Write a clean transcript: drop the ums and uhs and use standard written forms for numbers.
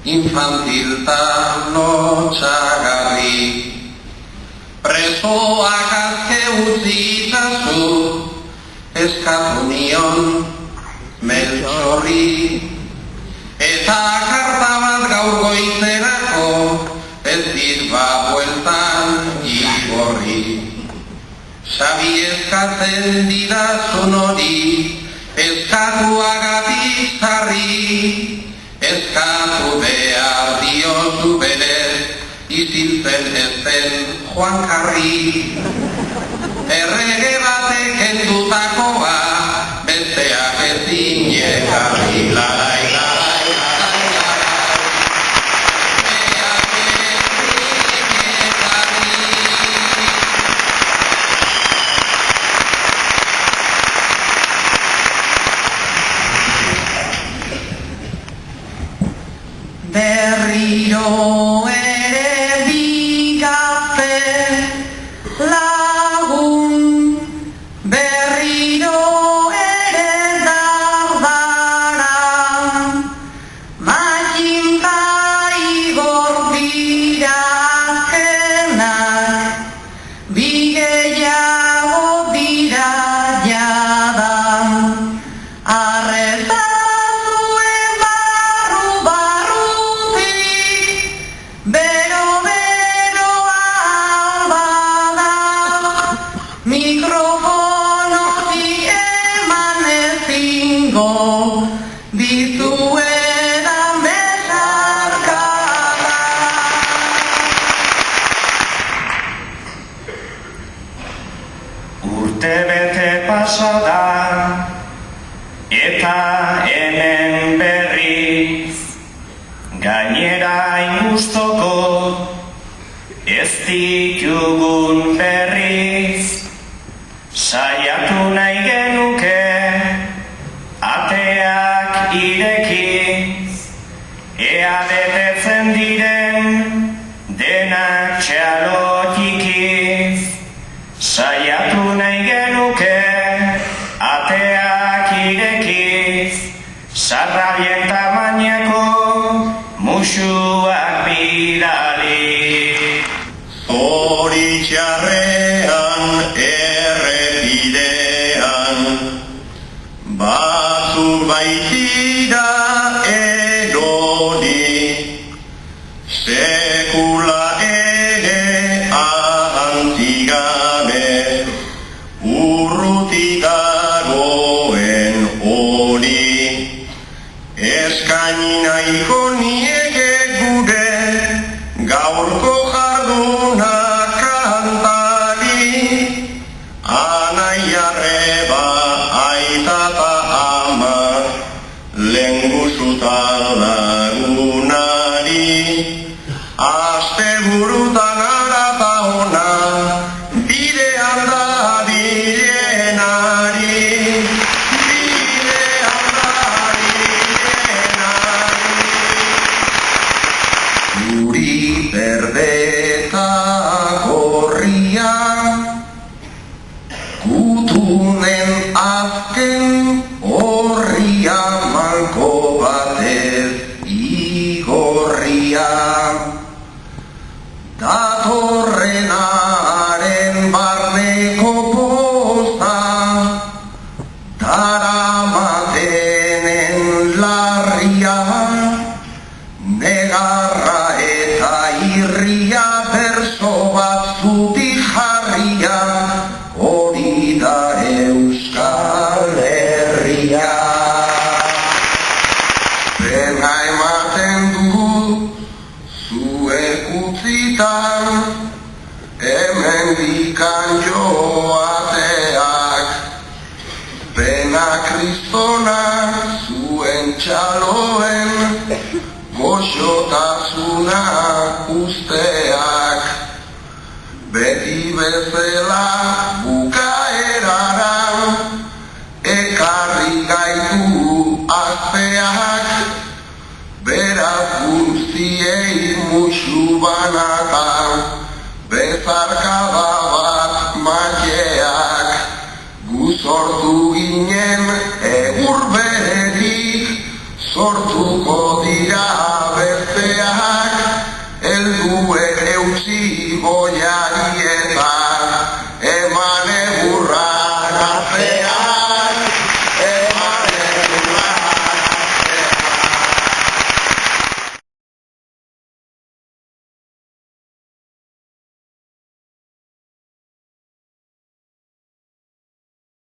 infantil tan lotxagarri. Presoak azke utzitazu, eskatu nion Meltxorri. Eta karta bat gaur goizerako, ez dirba bueltan igorri. Sabi eskatzen didazun hori, eskatuagatik zarri. Eskatu behar diozu berez, iziltzen ezten Juan Karri. Errege batek endutakoa, besteak ezin ekarri. Larai, larai, larai, larai, beak ezin ekarri. Berriro ere bigazte lagun, berriro ere dardaran, makinta igor dirazkenak, bigeiago dira jadan, arreta mikrofonotik eman ezingo dizuedan besarkada. Urte bete pasada eta hemen berriz, gainera ingustoko ez ditugun berriz. Saiatu nahi genuke ateak irekiz, ea betetzen diren denak txalotikiz. Saiatu nahi genuke ateak irekiz, sarrabien tamainako musuak bidali. Zoritxarrean errepidean, batzuk baitira erori, sekula ere ahantzigabe, urrutik dagoen hori. Eskaini nahiko nieke gure gaurko jarduna kantari, anai arreba aita eta ama lengusuta lagunari. Aste burutan arata ona, bidean da bidenari. Bidean da bidenari. Guri berdeta gorria, gutunen azken horria, malko batez igorria. Datorrenaren barneko posta, daramatenen larria, negarra eta irria, berso batzutik jarria, hori da Euskal Herria. Pena ematen du zuek utzitan, hemendikan joateak. Pena kristona zuen txaloen, goxotasuna usteak. Beti bezala bukaerara, ekarri gaitu azpeak. Beraz guztiei musu banatan, bezarkada bat matxeak. Gu sortu ginen egur beretik, sortuko dira beste goiari eta